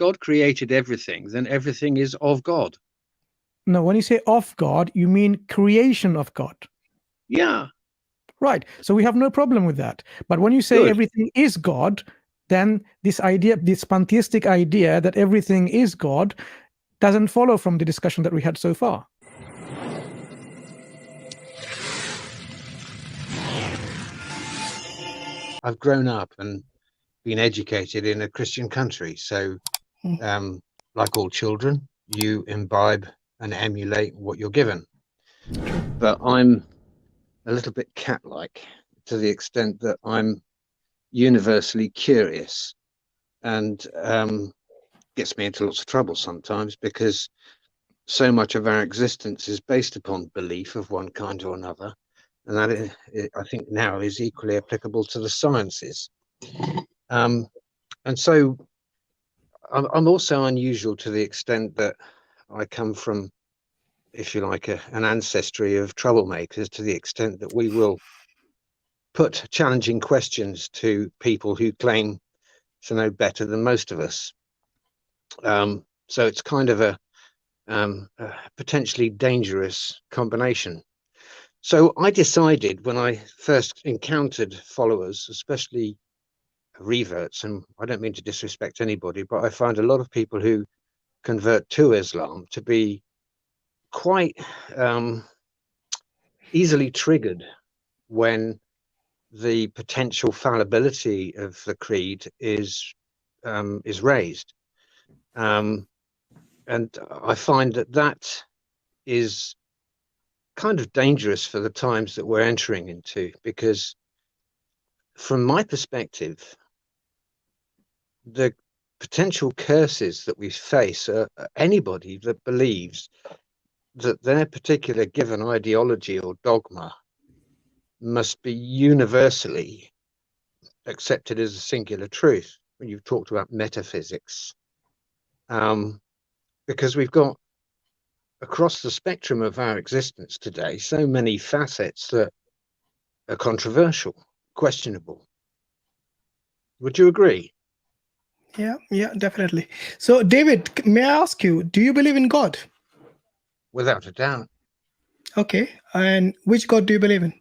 God created everything, then everything is of God. No, when you say of God, you mean creation of God. Yeah. Right. So we have no problem with that. But when you say Good. everything is God, then this idea, this pantheistic idea that everything is God, doesn't follow from the discussion that we had so far. I've grown up and been educated in a Christian country. So, like all children, you imbibe and emulate what you're given. But I'm a little bit cat-like to the extent that I'm universally curious, and gets me into lots of trouble sometimes, because so much of our existence is based upon belief of one kind or another, and that I think now is equally applicable to the sciences. And so I'm also unusual to the extent that I come from, if you like, an ancestry of troublemakers, to the extent that we will put challenging questions to people who claim to know better than most of us. So it's kind of a potentially dangerous combination. So I decided, when I first encountered followers, especially reverts, and I don't mean to disrespect anybody, but I find a lot of people who convert to Islam to be quite easily triggered when the potential fallibility of the creed is raised, and I find that is kind of dangerous for the times that we're entering into, because from my perspective, the potential curses that we face are anybody that believes that their particular given ideology or dogma must be universally accepted as a singular truth. When you've talked about metaphysics, because we've got, across the spectrum of our existence today, so many facets that are controversial, questionable. Would you agree? Yeah, definitely. So, David, may I ask you, do you believe in God? Without a doubt. Okay. And which God do you believe in?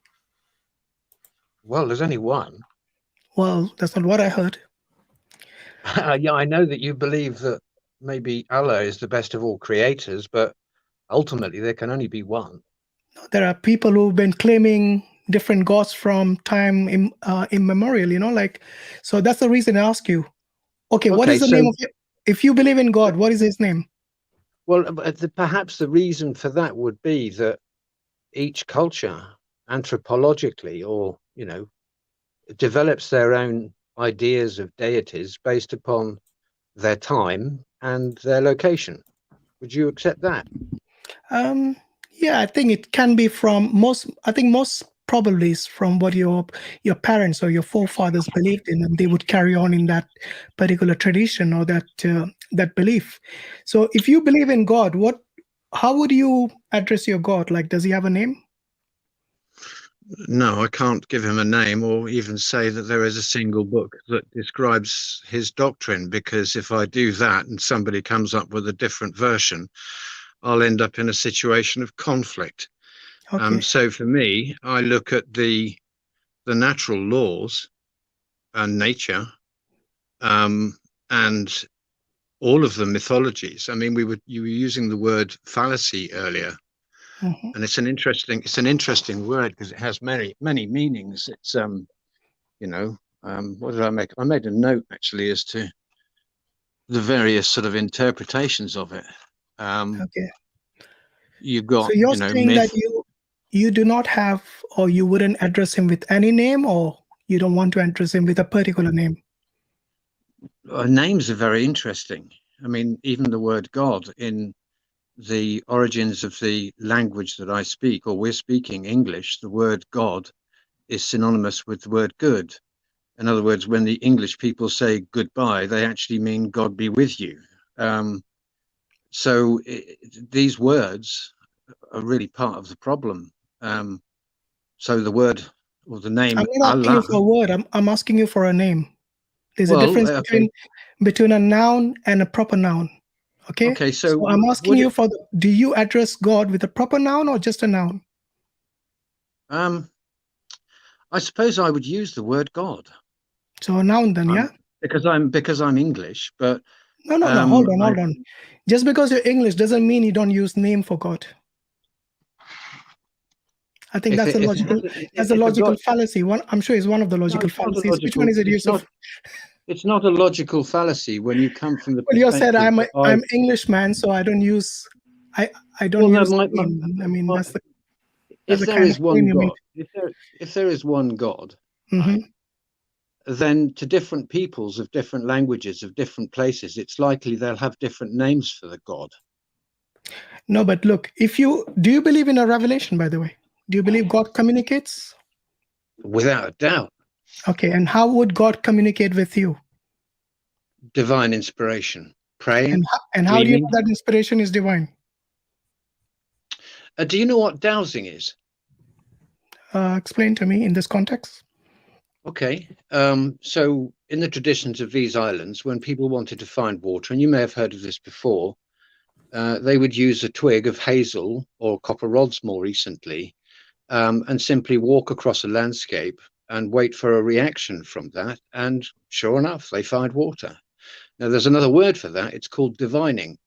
Well, there's only one. Well, that's not what I heard. Yeah, I know that you believe that maybe Allah is the best of all creators, but ultimately there can only be one. There are people who've been claiming different gods from time immemorial, so that's the reason I ask you. Okay, what is the name of it? If you believe in God, what is his name? Well, perhaps the reason for that would be that each culture, anthropologically, or, develops their own ideas of deities based upon their time and their location. Would you accept that? Yeah, I think it can be from most probably is from what your parents or your forefathers believed in, and they would carry on in that particular tradition or that belief. So if you believe in God, how would you address your God? Like, does he have a name? No, I can't give him a name or even say that there is a single book that describes his doctrine, because if I do that and somebody comes up with a different version, I'll end up in a situation of conflict. Okay. So for me, I look at the natural laws and nature, and all of the mythologies. I mean, you were using the word fallacy earlier. Mm-hmm. And it's an interesting word, because it has many meanings. It's what did I make? I made a note actually as to the various sort of interpretations of it. Okay. You've got, so you're saying myth. that you do not have, or you wouldn't address him with any name, or you don't want to address him with a particular name? Names are very interesting. I mean, even the word God, in the origins of the language that I speak, or we're speaking English, the word God is synonymous with the word good. In other words, when the English people say goodbye, they actually mean God be with you. So these words are really part of the problem. So the word, or the name I'm not asking Allah. you for a word. I'm asking you for a name. There's Well, a difference okay. between a noun and a proper noun. Okay. Okay, so I'm asking you do you address God with a proper noun or just a noun? I suppose I would use the word God. So a noun then, yeah? Because I'm English, but No. Hold on. Just because you're English doesn't mean you don't use name for God. I think that's a logical fallacy. I'm sure it's one of the logical fallacies. Which one is it, Yusuf? It's not a logical fallacy when you come from the Well, you said perspective I'm Englishman, so I don't use name. I mean, that's the if there is one God, if there is one God, then to different peoples of different languages of different places, it's likely they'll have different names for the God. No, but look, do you believe in a revelation, by the way? Do you believe God communicates? Without a doubt. Okay, and how would God communicate with you? Divine inspiration, praying. And how do you know that inspiration is divine? Do you know what dowsing is? Explain to me in this context. Okay, so in the traditions of these islands, when people wanted to find water, and you may have heard of this before, they would use a twig of hazel or copper rods more recently, and simply walk across a landscape and wait for a reaction from that. And sure enough, they find water. Now, there's another word for that. It's called divining.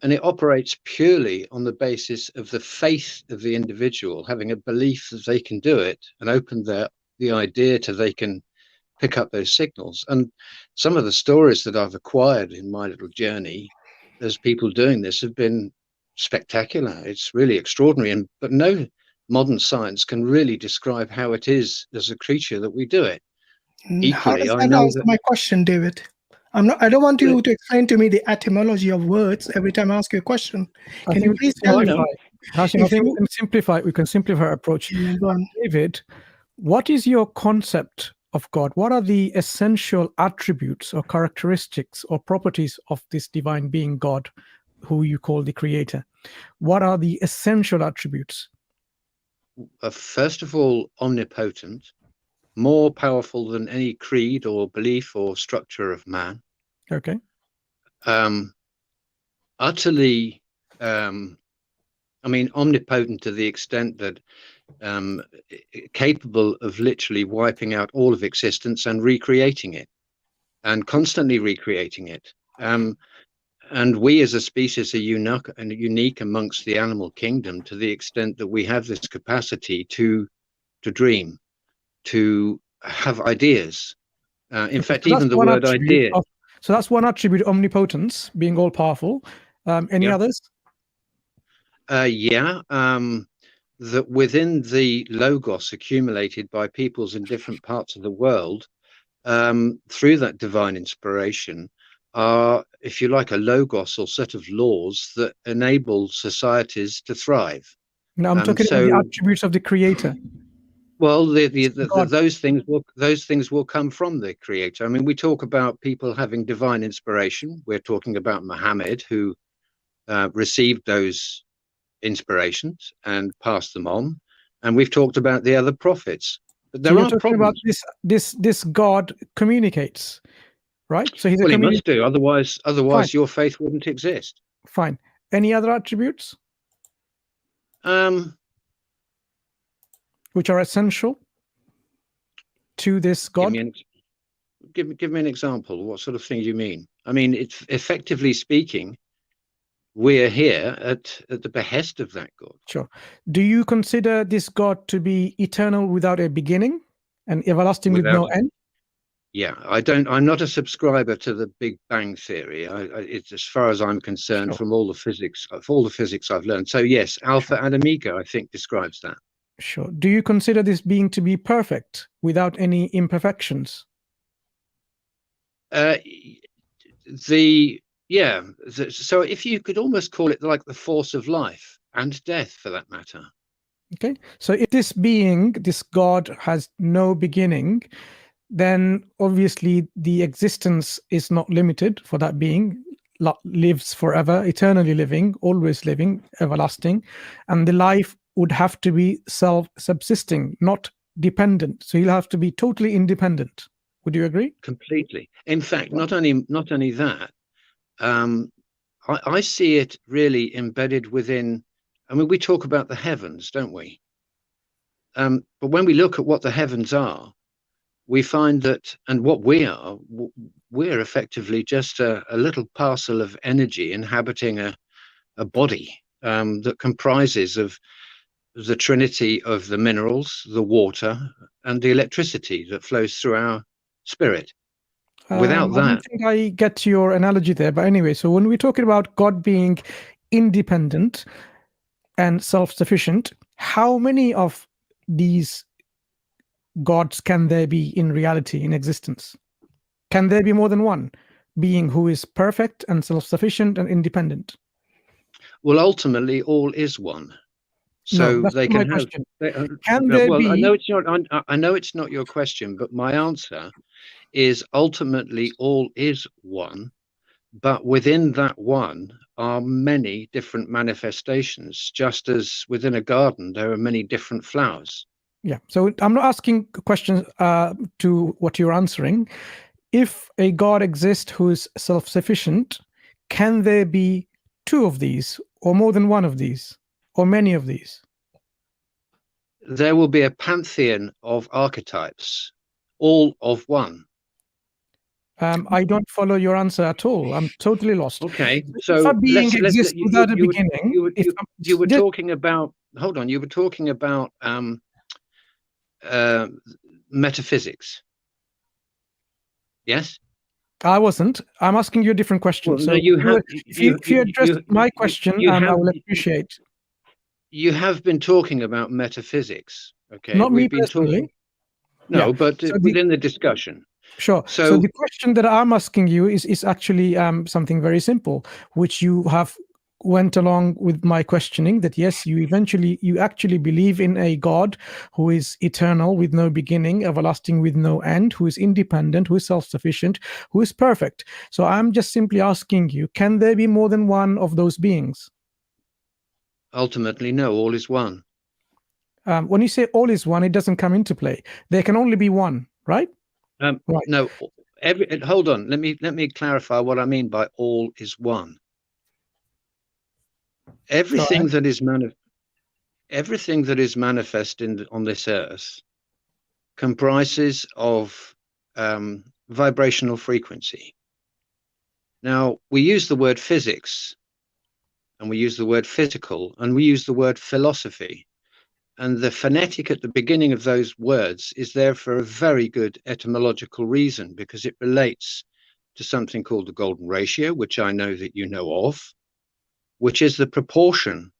And it operates purely on the basis of the faith of the individual, having a belief that they can do it and open the idea to they can pick up those signals. And some of the stories that I've acquired in my little journey as people doing this have been spectacular. It's really extraordinary. But no modern science can really describe how it is as a creature that we do it. Equally, how does that answer my question, David? I don't want you to explain to me the etymology of words every time I ask you a question. Can you please tell me? Hashim, I think we can simplify our approach. David, what is your concept of God? What are the essential attributes or characteristics or properties of this divine being God, who you call the creator? What are the essential attributes? First of all, omnipotent, more powerful than any creed or belief or structure of man. Okay. Utterly, omnipotent to the extent that capable of literally wiping out all of existence and recreating it, and constantly recreating it. And we as a species are unique amongst the animal kingdom to the extent that we have this capacity to dream, to have ideas. In fact, even the word idea. So that's one attribute, omnipotence, being all powerful. Any others? That within the logos accumulated by peoples in different parts of the world, through that divine inspiration, are, if you like, a logos or set of laws that enable societies to thrive. Now I'm talking about the attributes of the creator. Well, those things will come from the creator. I mean, we talk about people having divine inspiration. We're talking about Muhammad, who received those inspirations and passed them on, and we've talked about the other prophets. But there are problems. About this God communicates, right? So he must do. Otherwise, your faith wouldn't exist. Fine. Any other attributes? Which are essential to this God? Give me an example. What sort of thing do you mean? I mean, it's effectively speaking, we're here at the behest of that God. Sure. Do you consider this God to be eternal without a beginning and everlasting with no end? Yeah, I don't. I'm not a subscriber to the Big Bang theory. It's, as far as I'm concerned, from all the physics I've learned. So yes, Alpha and Omega, I think, describes that. Sure. Do you consider this being to be perfect without any imperfections? So if you could almost call it like the force of life and death, for that matter. Okay. So if this being, this God, has no beginning, then obviously the existence is not limited for that being, lives forever, eternally living, always living, everlasting, and the life would have to be self-subsisting, not dependent. So you'll have to be totally independent. Would you agree? Completely. In fact, not only that, I see it really embedded within. I mean, we talk about the heavens, don't we? But when we look at what the heavens are, we find that, and what we are, we're effectively just a little parcel of energy inhabiting a body that comprises of the trinity of the minerals, the water, and the electricity that flows through our spirit. Without that, I don't think I get your analogy there, but anyway, so when we're talking about God being independent and self-sufficient, how many of these gods can there be in reality, in existence? Can there be more than one being who is perfect and self-sufficient and independent? well, ultimately, all is one. So no, that's they not can my have. question. Can there well, be? I know it's not. I know it's not your question, but my answer is ultimately all is one. But within that one are many different manifestations, just as within a garden there are many different flowers. Yeah. So I'm not asking questions to what you're answering. If a God exists who is self-sufficient, can there be two of these, or more than one of these, or many of these? There will be a pantheon of archetypes, all of one. I don't follow your answer at all. I'm totally lost. Okay, So if a being exists without a beginning, you were talking about. Hold on, you were talking about metaphysics. Yes. I wasn't. I'm asking you a different question. Well, so no, you have. if you address my question, I will appreciate. You have been talking about metaphysics. Okay, Not we've me been personally. talking. No, Yeah. but So within the discussion. Sure. So the question that I'm asking you is actually something very simple, which you have went along with my questioning, that yes, you actually believe in a God who is eternal with no beginning, everlasting with no end, who is independent, who is self-sufficient, who is perfect. So I'm just simply asking you, can there be more than one of those beings? Ultimately, no, all is one. When you say all is one, it doesn't come into play. There can only be one, right? Right. No, hold on. Let me clarify what I mean by all is one. Everything that is manifest on this earth comprises of vibrational frequency. Now, we use the word physics, and we use the word physical, and we use the word philosophy. And the phonetic at the beginning of those words is there for a very good etymological reason, because it relates to something called the golden ratio, which I know that you know of, which is the proportion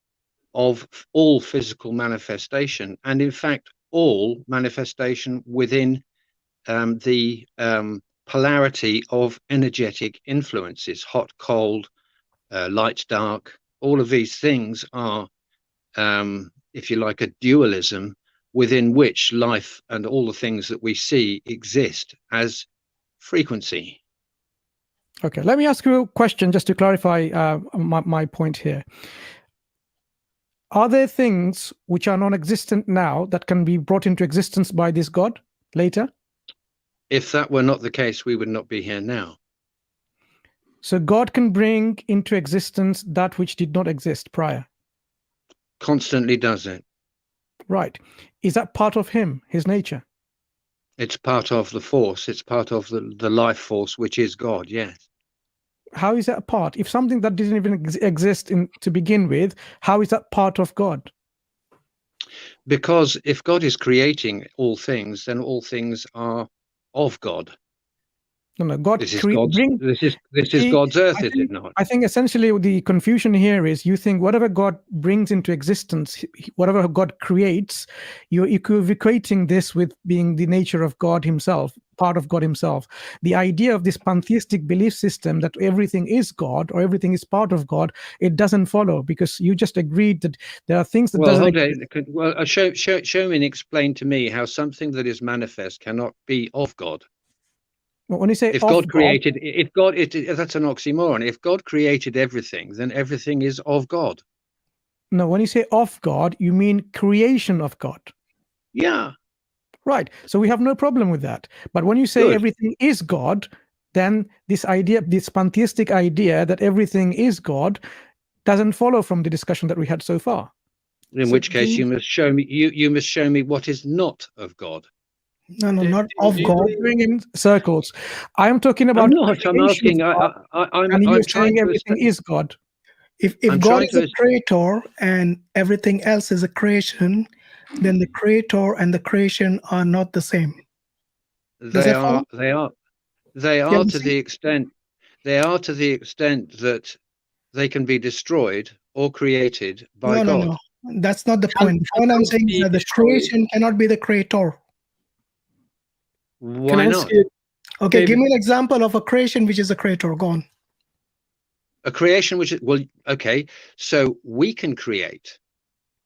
of all physical manifestation, and in fact, all manifestation within the polarity of energetic influences, hot, cold, light, dark. All of these things are if you like, a dualism within which life and all the things that we see exist as frequency. Okay, let me ask you a question just to clarify my point here. Are there things which are non-existent now that can be brought into existence by this God later? If that were not the case, we would not be here now. So God can bring into existence that which did not exist prior? Constantly does it. Right. Is that part of him, his nature? It's part of the force. It's part of the life force, which is God, yes. How is that a part? If something that didn't even exist to begin with, how is that part of God? Because if God is creating all things, then all things are of God. No, God. This is God's earth, is it not? I think essentially the confusion here is you think whatever God brings into existence, whatever God creates, you're equating this with being the nature of God himself, part of God himself. The idea of this pantheistic belief system that everything is God or everything is part of God, it doesn't follow, because you just agreed that there are things that doesn't exist. Well, show me and explain to me how something that is manifest cannot be of God. When you say if God created, that's an oxymoron. If God created everything, then everything is of God. No, when you say of God, you mean creation of God. Yeah. Right. So we have no problem with that. But when you say Good. everything is God, then this idea, this pantheistic idea that everything is God, doesn't follow from the discussion that we had so far. In which case, you must show me. You must show me what is not of God. No, not of God. Going in circles. I am talking about. I'm not. I'm asking. And you're saying everything is God. If God is a creator and everything else is a creation, then the creator and the creation are not the same. They are to the extent that they can be destroyed or created by God. No. That's not the point. The point I'm saying is that the creation cannot be the creator. Why not? Okay, David, give me an example of a creation which is a creator. Go on. A creation which is, well, okay, so we can create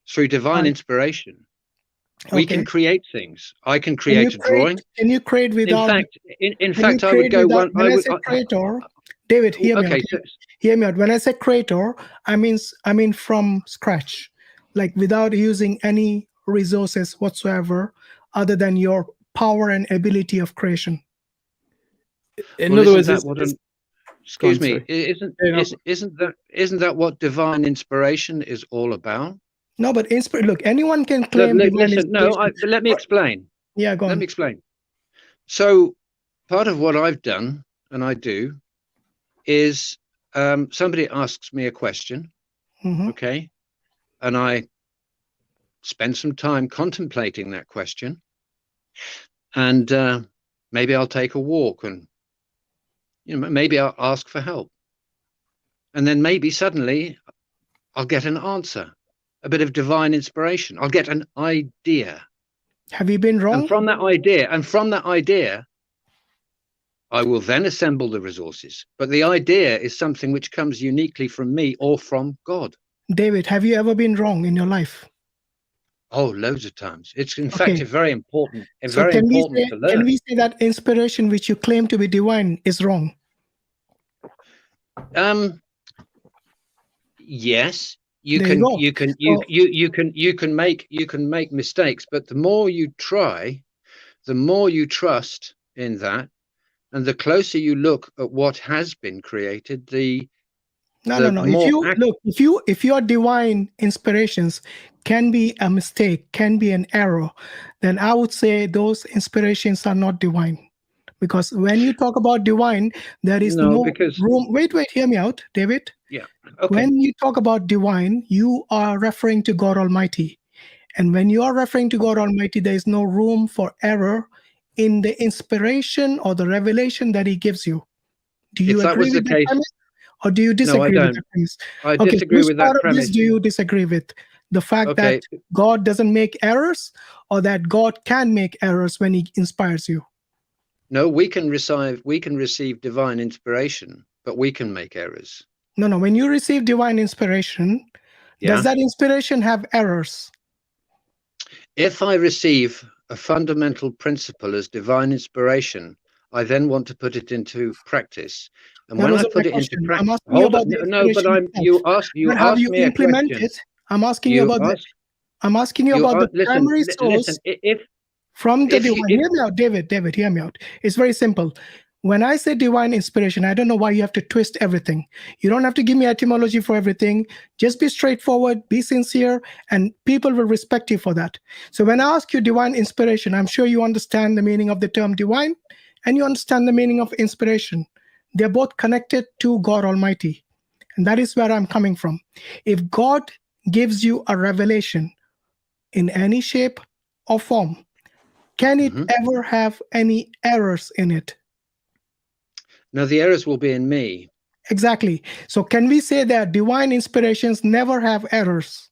through divine inspiration. Okay. We can create things. I can create a drawing. Can you create without? In fact, I would go one. When I say creator, David, hear me out. Hear me out. When I say creator, I mean from scratch, like without using any resources whatsoever, other than your power and ability of creation. In other words, excuse me, isn't that what divine inspiration is all about? No, but look, anyone can claim. Listen, but let me explain. Yeah, go on. Let me explain. So, part of what I've done, and I do, is somebody asks me a question, okay, and I spend some time contemplating that question, and maybe I'll take a walk, and maybe I'll ask for help, and then maybe suddenly I'll get an answer. A bit of divine inspiration. I'll get an idea. Have you been wrong? And from that idea, I will then assemble the resources. But the idea is something which comes uniquely from me or from God. David, have you ever been wrong in your life? Oh, loads of times. It's in fact very important. To learn. Can we say that inspiration which you claim to be divine is wrong? Yes. You can make mistakes, but the more you try, the more you trust in that, and the closer you look at what has been created, if your divine inspirations can be a mistake, can be an error, then I would say those inspirations are not divine. Because when you talk about divine, there is no room. Wait, hear me out, David. Yeah. Okay. When you talk about divine, you are referring to God Almighty. And when you are referring to God Almighty, there is no room for error in the inspiration or the revelation that He gives you. Do you agree with that premise? Or do you disagree with that premise? I disagree with that premise. Which part of this do you disagree with? The fact that God doesn't make errors, or that God can make errors when He inspires you? No, we can receive divine inspiration, but we can make errors. No. When you receive divine inspiration, does that inspiration have errors? If I receive a fundamental principle as divine inspiration, I then want to put it into practice. And when I put it into practice, you asked me a question. I'm asking you about that. I'm asking you about the primary source. From the divine. Hear me out, David, hear me out. It's very simple. When I say divine inspiration, I don't know why you have to twist everything. You don't have to give me etymology for everything. Just be straightforward, be sincere, and people will respect you for that. So when I ask you divine inspiration, I'm sure you understand the meaning of the term divine, and you understand the meaning of inspiration. They're both connected to God Almighty. And that is where I'm coming from. If God gives you a revelation in any shape or form, can it ever have any errors in it? No, the errors will be in me. Exactly. So can we say that divine inspirations never have errors?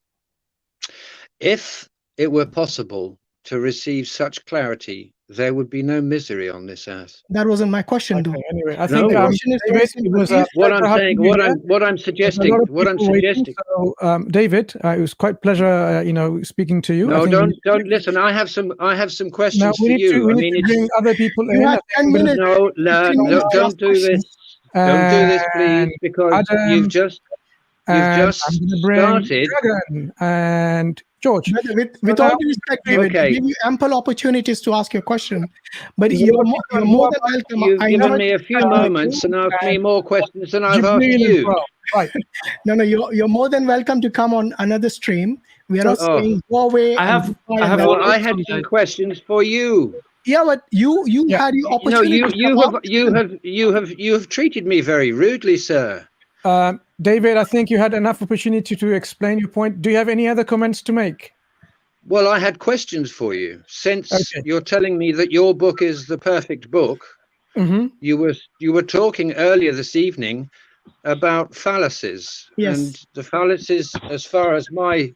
If it were possible to receive such clarity, there would be no misery on this earth. That wasn't my question, though. Anyway, I think the question is what I'm suggesting. So, David, it was quite pleasure, speaking to you. No, don't listen. I have some questions for you. I mean, to bring other people in. No, don't do this. Don't do this, please, because And just I'm going to bring started. Dragon and George. With all due respect, David, I give you ample opportunities to ask your question, but you're more than welcome. You've I given know me a few moments and asked me more questions than I've asked Jibreel as you. well. Right. No, you're more than welcome to come on another stream. We are not saying go away. I have Well, I had some questions for you. Yeah, but you had your opportunity. You have treated me very rudely, sir. David, I think you had enough opportunity to explain your point. Do you have any other comments to make? Well, I had questions for you. Since you're telling me that your book is the perfect book, you were talking earlier this evening about fallacies. Yes. And the fallacies, as far as my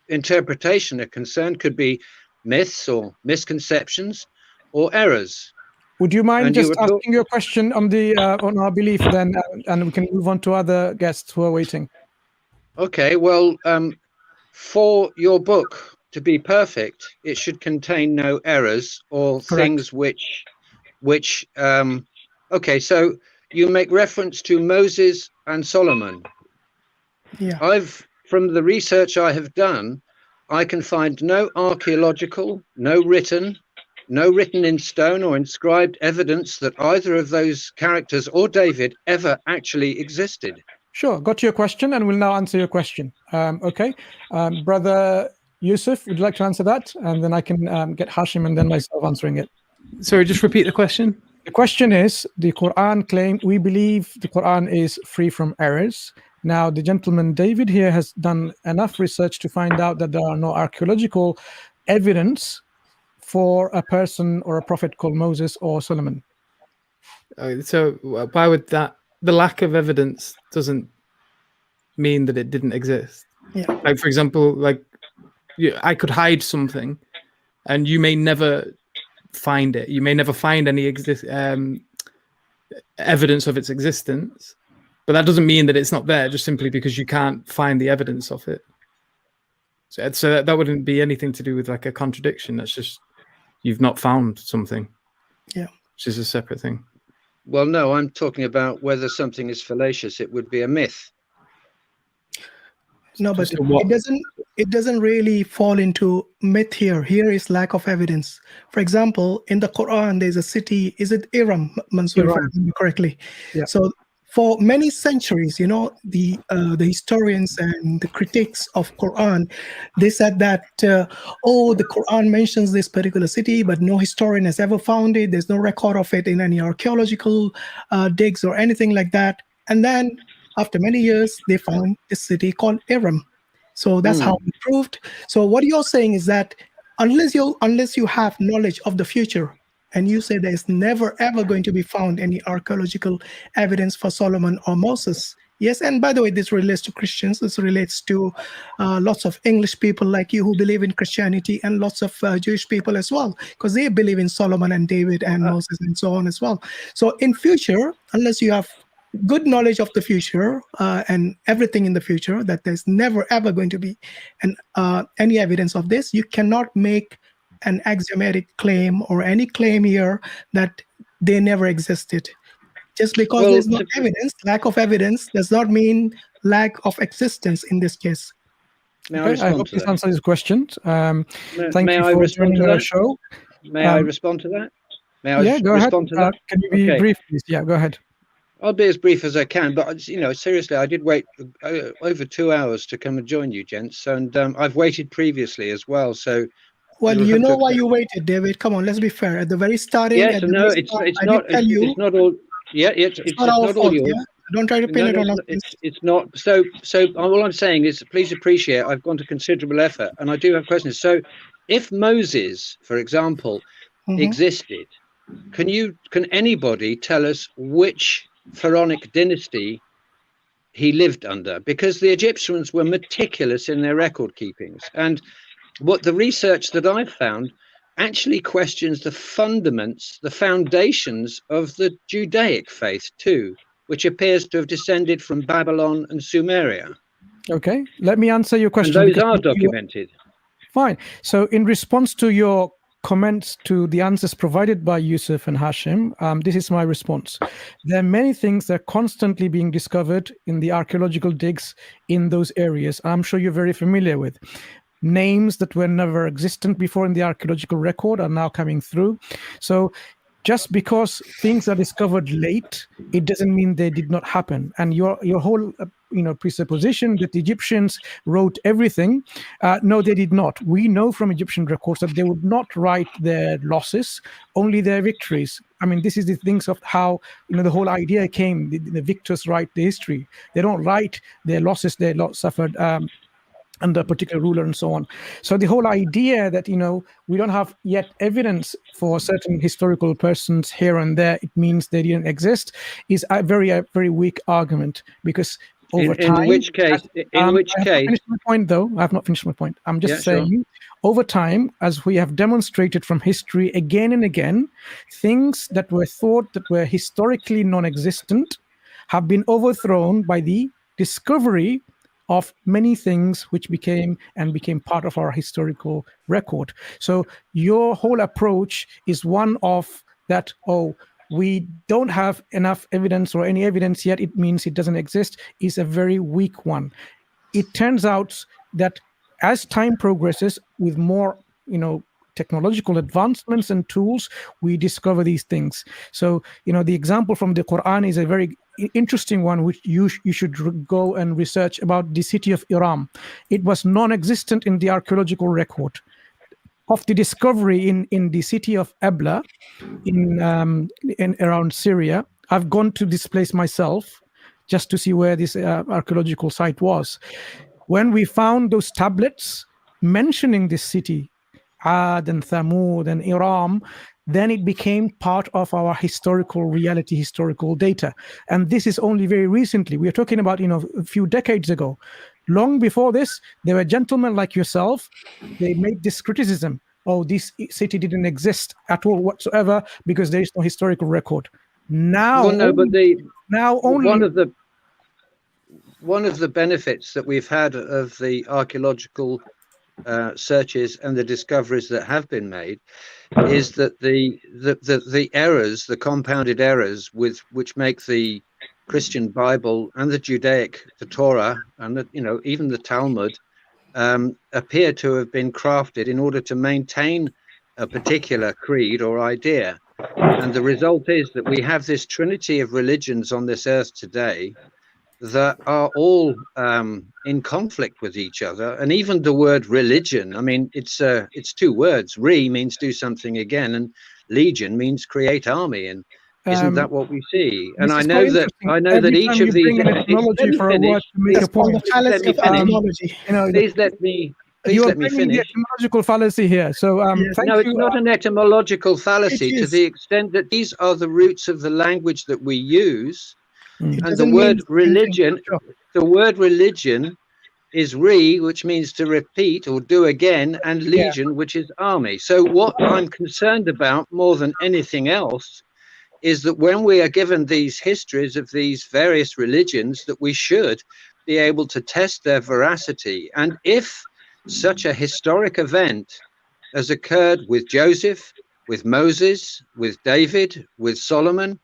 interpretation are concerned, could be myths or misconceptions or errors. Would you mind just asking your question on the on our belief then, and we can move on to other guests who are waiting? Okay, well, for your book to be perfect, it should contain no errors or things which okay, so you make reference to Moses and Solomon. Yeah. From the research I have done, I can find no archaeological, no written in stone or inscribed evidence that either of those characters or David ever actually existed. Sure, got your question, and we'll now answer your question. Okay, Brother Yusuf, would you like to answer that? And then I can get Hashim and then myself answering it. Sorry, just repeat the question. The question is, the Quran claim, we believe the Quran is free from errors. Now, the gentleman David here has done enough research to find out that there are no archaeological evidence for a person or a prophet called Moses or Solomon. So why would that, the lack of evidence doesn't mean that it didn't exist? Yeah. Like, for example, like I could hide something and you may never find it. You may never find any evidence of its existence, but that doesn't mean that it's not there just simply because you can't find the evidence of it. So that wouldn't be anything to do with like a contradiction. That's just you've not found something. Yeah. Which is a separate thing. Well, no, I'm talking about whether something is fallacious. It would be a myth. No, but it doesn't really fall into myth here. Here is lack of evidence. For example, in the Quran, there's a city, is it Iram, Mansur, if I remember correctly? Yeah. So for many centuries, you know, the historians and the critics of Quran, they said that, the Quran mentions this particular city, but no historian has ever found it. There's no record of it in any archaeological digs or anything like that. And then after many years, they found this city called Iram. So that's how we proved. So what you're saying is that unless you have knowledge of the future, and you say there's never ever going to be found any archaeological evidence for Solomon or Moses. Yes, and by the way, this relates to Christians. This relates to lots of English people like you who believe in Christianity, and lots of Jewish people as well, because they believe in Solomon and David and Moses and so on as well. So in future, unless you have good knowledge of the future and everything in the future, that there's never ever going to be any evidence of this, you cannot make an axiomatic claim or any claim here that they never existed. Just because there's no evidence, lack of evidence does not mean lack of existence in this case. Okay, I hope this answers your question. Thank you for joining our show. May I respond to that? Go ahead. Can you be brief, please? Yeah, go ahead. I'll be as brief as I can, but seriously, I did wait over 2 hours to come and join you, gents, and I've waited previously as well. So, well, you know why you waited, David. Come on, let's be fair. At the very starting, yes, no, it's not all. Yeah, it's not all yours. Yeah? Don't try to pin it on us. It's not. So all I'm saying is, please appreciate I've gone to considerable effort, and I do have questions. So, if Moses, for example, existed, can anybody tell us which pharaonic dynasty he lived under? Because the Egyptians were meticulous in their record keepings, and what the research that I've found actually questions the foundations of the Judaic faith too, which appears to have descended from Babylon and Sumeria. Okay, let me answer your question. And those are documented. Fine. So in response to your comments to the answers provided by Yusuf and Hashim, this is my response. There are many things that are constantly being discovered in the archaeological digs in those areas. I'm sure you're very familiar with. Names that were never existent before in the archaeological record are now coming through. So just because things are discovered late, it doesn't mean they did not happen. And your whole presupposition that the Egyptians wrote everything, no, they did not. We know from Egyptian records that they would not write their losses, only their victories. I mean, this is the things of how the whole idea came. The victors write the history. They don't write their losses they suffered under a particular ruler and so on. So the whole idea that, we don't have yet evidence for certain historical persons here and there, it means they didn't exist, is a very weak argument, because over time... In which case... I haven't finished my point, though. I have not finished my point. I'm just saying, sure. Over time, as we have demonstrated from history again and again, things that were thought that were historically non-existent have been overthrown by the discovery of many things which became part of our historical record. So your whole approach is one of that, we don't have enough evidence or any evidence yet, it means it doesn't exist, is a very weak one. It turns out that as time progresses with more, technological advancements and tools, we discover these things. So, the example from the Quran is a very interesting one, which you should go and research, about the city of Iram. It was non-existent in the archaeological record. Of the discovery in the city of Ebla, in around Syria, I've gone to this place myself just to see where this archaeological site was. When we found those tablets mentioning this city, Ad and Thamud and Iram, then it became part of our historical reality, historical data. And this is only very recently. We are talking about, a few decades ago. Long before this, there were gentlemen like yourself. They made this criticism. This city didn't exist at all whatsoever because there is no historical record. Now, one of the benefits that we've had of the archaeological searches and the discoveries that have been made is that the errors, the compounded errors which make the Christian Bible and the Judaic, the Torah, and even the Talmud appear to have been crafted in order to maintain a particular creed or idea. And the result is that we have this trinity of religions on this earth today that are all in conflict with each other. And even the word religion, I mean, it's two words. Re means do something again, and legion means create army. And isn't that what we see? And I know that each of these etymology for a word to make a point. Please let me finish. The etymological fallacy here. So it's not an etymological fallacy to the extent that these are the roots of the language that we use. And the word religion is re, which means to repeat or do again, and legion, which is army. So what I'm concerned about more than anything else is that when we are given these histories of these various religions, that we should be able to test their veracity. And if such a historic event has occurred with Joseph, with Moses, with David, with Solomon,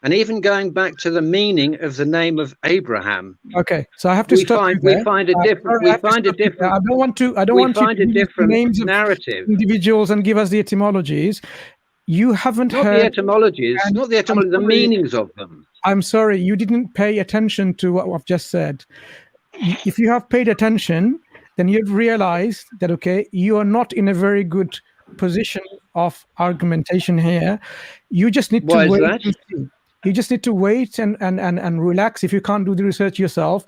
and even going back to the meaning of the name of Abraham. Okay, so I have to stop. We find a different. I don't want to names of narrative individuals and give us the etymologies. You haven't heard the etymologies, not the etymologies, the meanings of them. I'm sorry, you didn't pay attention to what I've just said. If you have paid attention, then you've realized that you are not in a very good position of argumentation here. You just need to wait and see. You just need to wait and relax if you can't do the research yourself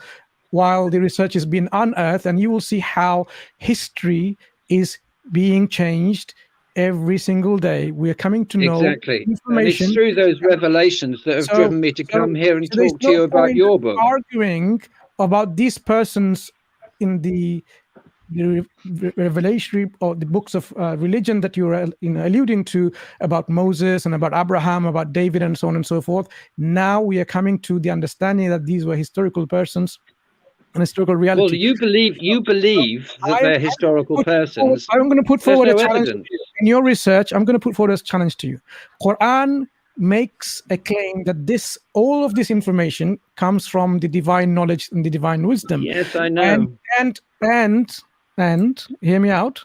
while the research is being unearthed, and you will see how history is being changed every single day. We are coming to know information. And it's through those revelations that have driven me to come here and talk to you about your book. Arguing about these persons in the revelation or the books of religion that you're alluding to, about Moses and about Abraham, about David, and so on and so forth. Now we are coming to the understanding that these were historical persons and historical reality. Well, you believe that they're historical persons. I'm going to put forward a challenge. in your research, I'm going to put forward a challenge to you. Quran makes a claim that all of this information comes from the divine knowledge and the divine wisdom. Yes, I know. And hear me out.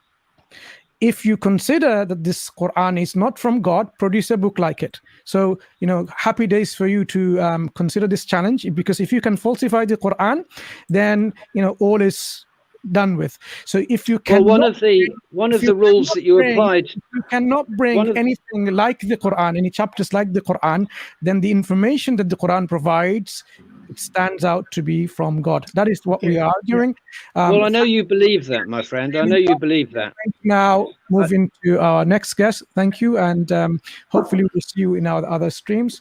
If you consider that this Quran is not from God, produce a book like it. So, happy days for you to consider this challenge, because if you can falsify the Quran, then, all is done with. So if you can, one of the rules that you applied, you cannot bring anything like the Quran, any chapters like the Quran, then the information that the Quran provides, it stands out to be from God. That is what we are arguing. Well, I know you believe that, my friend. I know you believe that. Now, moving to our next guest. Thank you, and hopefully we'll see you in our other streams.